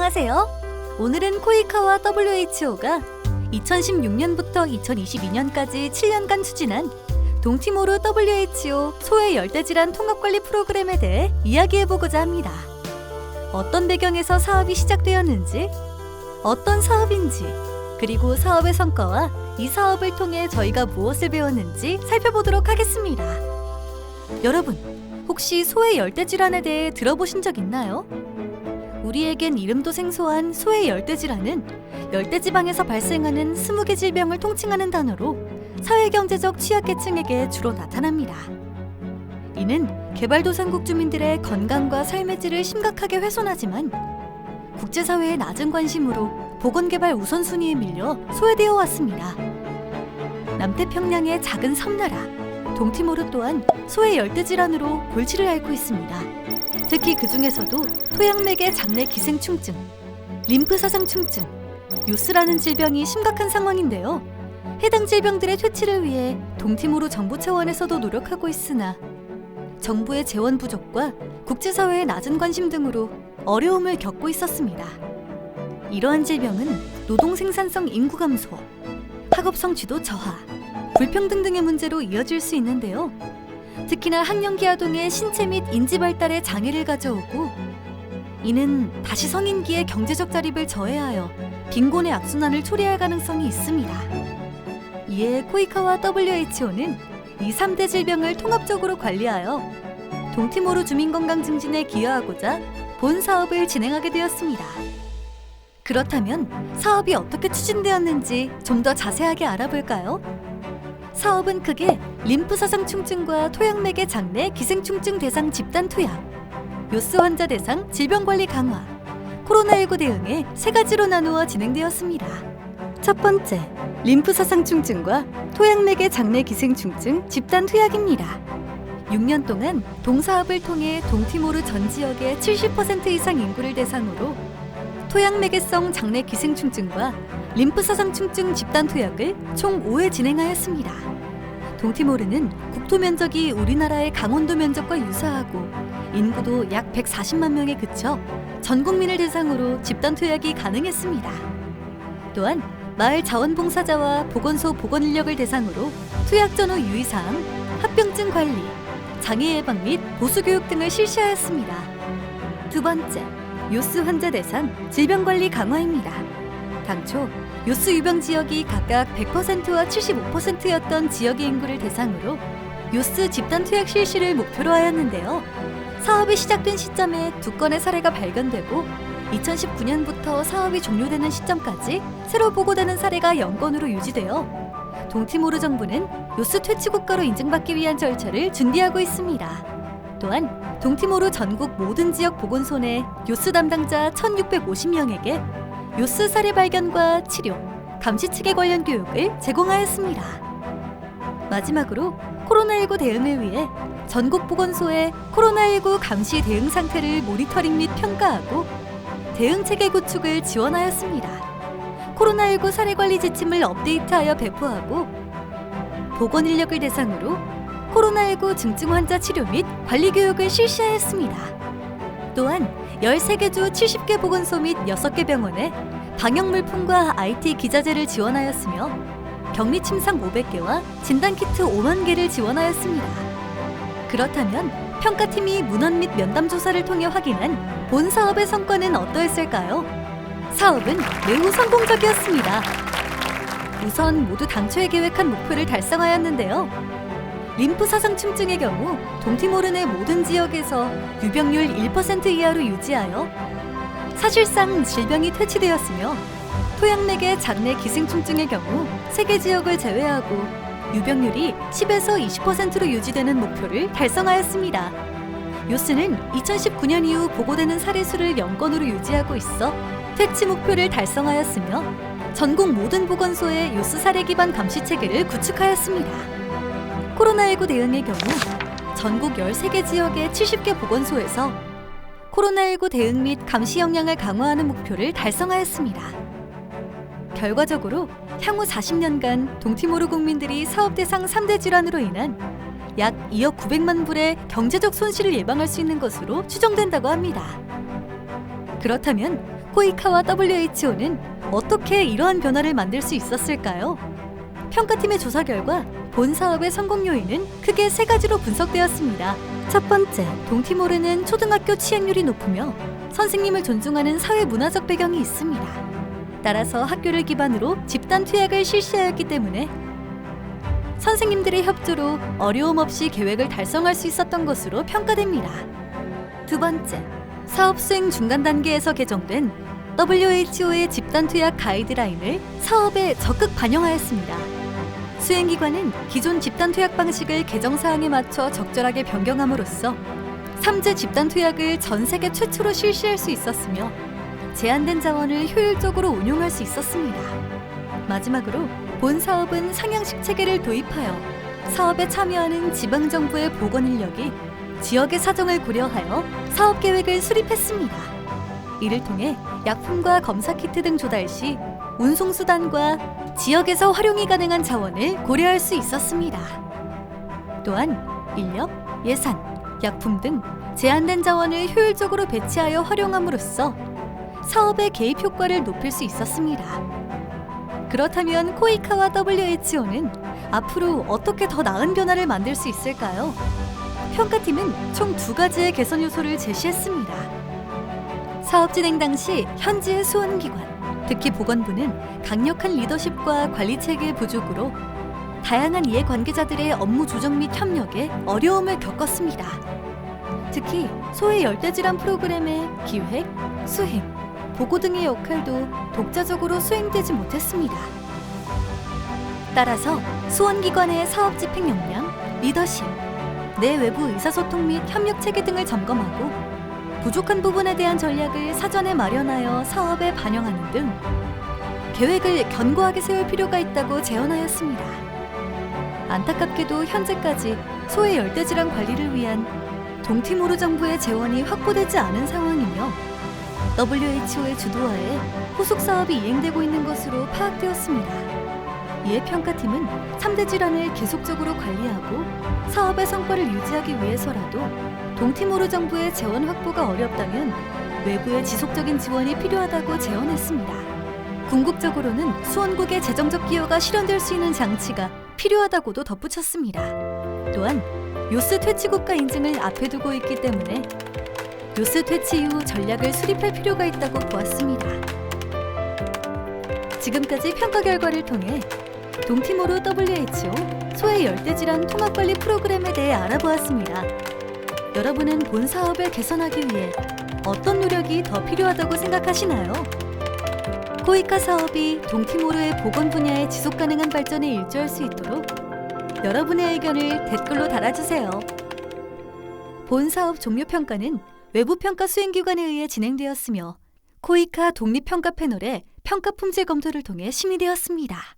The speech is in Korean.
안녕하세요. 오늘은 코이카와 WHO가 2016년부터 2022년까지 7년간 추진한 동티모르 WHO 소외 열대질환 통합관리 프로그램에 대해 이야기해보고자 합니다. 어떤 배경에서 사업이 시작되었는지, 어떤 사업인지, 그리고 사업의 성과와 이 사업을 통해 저희가 무엇을 배웠는지 살펴보도록 하겠습니다. 여러분, 혹시 소외 열대질환에 대해 들어보신 적 있나요? 우리에겐 이름도 생소한 소외 열대질환은 열대지방에서 발생하는 20개 질병을 통칭하는 단어로 사회경제적 취약계층에게 주로 나타납니다. 이는 개발도상국 주민들의 건강과 삶의 질을 심각하게 훼손하지만 국제사회의 낮은 관심으로 보건개발 우선순위에 밀려 소외되어 왔습니다. 남태평양의 작은 섬나라 동티모르 또한 소외 열대질환으로 골치를 앓고 있습니다. 특히 그 중에서도 토양맥의 장내 기생충증, 림프사상충증, 요스라는 질병이 심각한 상황인데요. 해당 질병들의 퇴치를 위해 동티모르 정부 차원에서도 노력하고 있으나 정부의 재원 부족과 국제사회의 낮은 관심 등으로 어려움을 겪고 있었습니다. 이러한 질병은 노동 생산성 인구 감소, 학업 성취도 저하, 불평등 등의 문제로 이어질 수 있는데요. 특히나 학령기 아동의 신체 및 인지 발달에 장애를 가져오고 이는 다시 성인기의 경제적 자립을 저해하여 빈곤의 악순환을 초래할 가능성이 있습니다. 이에 코이카와 WHO는 이 3대 질병을 통합적으로 관리하여 동티모르 주민 건강 증진에 기여하고자 본 사업을 진행하게 되었습니다. 그렇다면 사업이 어떻게 추진되었는지 좀 더 자세하게 알아볼까요? 사업은 크게 림프사상충증과 토양맥의 장내 기생충증 대상 집단 투약, 요스 환자 대상 질병관리 강화, 코로나19 대응에 3가지로 나누어 진행되었습니다. 첫 번째, 림프사상충증과 토양맥의 장내 기생충증 집단 투약입니다. 6년 동안 동사업을 통해 동티모르 전 지역의 70% 이상 인구를 대상으로 토양매개성 장내 기생충증과 림프사상충증 집단 투약을 총 5회 진행하였습니다. 동티모르는 국토 면적이 우리나라의 강원도 면적과 유사하고 인구도 약 140만 명에 그쳐 전 국민을 대상으로 집단 투약이 가능했습니다. 또한 마을 자원봉사자와 보건소 보건인력을 대상으로 투약 전후 유의사항, 합병증 관리, 장애 예방 및 보수 교육 등을 실시하였습니다. 두 번째, 요스 환자 대상 질병관리 강화입니다. 당초 요스 유병 지역이 각각 100%와 75%였던 지역의 인구를 대상으로 요스 집단 투약 실시를 목표로 하였는데요. 사업이 시작된 시점에 2건의 사례가 발견되고 2019년부터 사업이 종료되는 시점까지 새로 보고되는 사례가 0건으로 유지되어 동티모르 정부는 요스 퇴치 국가로 인증받기 위한 절차를 준비하고 있습니다. 또한 동티모르 전국 모든 지역 보건소 내 요스 담당자 1,650명에게 요스 사례 발견과 치료, 감시 체계 관련 교육을 제공하였습니다. 마지막으로 코로나19 대응을 위해 전국 보건소의 코로나19 감시 대응 상태를 모니터링 및 평가하고 대응 체계 구축을 지원하였습니다. 코로나19 사례 관리 지침을 업데이트하여 배포하고 보건 인력을 대상으로 코로나19 증증 환자 치료 및 관리 교육을 실시하였습니다. 또한 13개 주 70개 보건소 및 6개 병원에 방역 물품과 IT 기자재를 지원하였으며 격리 침상 500개와 진단키트 5만 개를 지원하였습니다. 그렇다면 평가팀이 문헌 및 면담 조사를 통해 확인한 본 사업의 성과는 어떠했을까요? 사업은 매우 성공적이었습니다. 우선 모두 당초에 계획한 목표를 달성하였는데요. 림프사상충증의 경우 동티모르 내 모든 지역에서 유병률 1% 이하로 유지하여 사실상 질병이 퇴치되었으며 토양맥의 장내 기생충증의 경우 3개 지역을 제외하고 유병률이 10에서 20%로 유지되는 목표를 달성하였습니다. 요스는 2019년 이후 보고되는 사례 수를 0건으로 유지하고 있어 퇴치 목표를 달성하였으며 전국 모든 보건소에 요스 사례 기반 감시 체계를 구축하였습니다. 코로나19 대응의 경우 전국 13개 지역의 70개 보건소에서 코로나19 대응 및 감시 역량을 강화하는 목표를 달성하였습니다. 결과적으로 향후 40년간 동티모르 국민들이 사업 대상 3대 질환으로 인한 약 2억 900만 불의 경제적 손실을 예방할 수 있는 것으로 추정된다고 합니다. 그렇다면 코이카와 WHO는 어떻게 이러한 변화를 만들 수 있었을까요? 평가팀의 조사 결과 본 사업의 성공 요인은 크게 3가지로 분석되었습니다. 첫 번째, 동티모르는 초등학교 취학률이 높으며 선생님을 존중하는 사회 문화적 배경이 있습니다. 따라서 학교를 기반으로 집단 투약을 실시하였기 때문에 선생님들의 협조로 어려움 없이 계획을 달성할 수 있었던 것으로 평가됩니다. 두 번째, 사업 수행 중간 단계에서 개정된 WHO의 집단 투약 가이드라인을 사업에 적극 반영하였습니다. 수행기관은 기존 집단 투약 방식을 개정사항에 맞춰 적절하게 변경함으로써 3제 집단 투약을 전 세계 최초로 실시할 수 있었으며 제한된 자원을 효율적으로 운용할 수 있었습니다. 마지막으로 본 사업은 상향식 체계를 도입하여 사업에 참여하는 지방정부의 보건 인력이 지역의 사정을 고려하여 사업 계획을 수립했습니다. 이를 통해 약품과 검사 키트 등 조달 시 운송수단과 지역에서 활용이 가능한 자원을 고려할 수 있었습니다. 또한 인력, 예산, 약품 등 제한된 자원을 효율적으로 배치하여 활용함으로써 사업의 개입 효과를 높일 수 있었습니다. 그렇다면 코이카와 WHO는 앞으로 어떻게 더 나은 변화를 만들 수 있을까요? 평가팀은 총 2가지의 개선 요소를 제시했습니다. 사업 진행 당시 현지의 수원기관, 특히 보건부는 강력한 리더십과 관리체계 부족으로 다양한 이해관계자들의 업무 조정 및 협력에 어려움을 겪었습니다. 특히 소외 열대질환 프로그램의 기획, 수행, 보고 등의 역할도 독자적으로 수행되지 못했습니다. 따라서 수원기관의 사업 집행 역량, 리더십, 내외부 의사소통 및 협력체계 등을 점검하고 부족한 부분에 대한 전략을 사전에 마련하여 사업에 반영하는 등 계획을 견고하게 세울 필요가 있다고 제언하였습니다. 안타깝게도 현재까지 소외 열대질환 관리를 위한 동티모르 정부의 재원이 확보되지 않은 상황이며 WHO의 주도하에 후속 사업이 이행되고 있는 것으로 파악되었습니다. 이에 평가팀은 3대 질환을 계속적으로 관리하고 사업의 성과를 유지하기 위해서라도 동티모르 정부의 재원 확보가 어렵다면 외부의 지속적인 지원이 필요하다고 제언했습니다. 궁극적으로는 수원국의 재정적 기여가 실현될 수 있는 장치가 필요하다고도 덧붙였습니다. 또한 요스 퇴치 국가 인증을 앞에 두고 있기 때문에 요스 퇴치 이후 전략을 수립할 필요가 있다고 보았습니다. 지금까지 평가 결과를 통해 동티모르 WHO 소외 열대질환 통합관리 프로그램에 대해 알아보았습니다. 여러분은 본 사업을 개선하기 위해 어떤 노력이 더 필요하다고 생각하시나요? 코이카 사업이 동티모르의 보건 분야의 지속가능한 발전에 일조할 수 있도록 여러분의 의견을 댓글로 달아주세요. 본 사업 종료평가는 외부평가 수행기관에 의해 진행되었으며 코이카 독립평가 패널의 평가 품질 검토를 통해 심의되었습니다.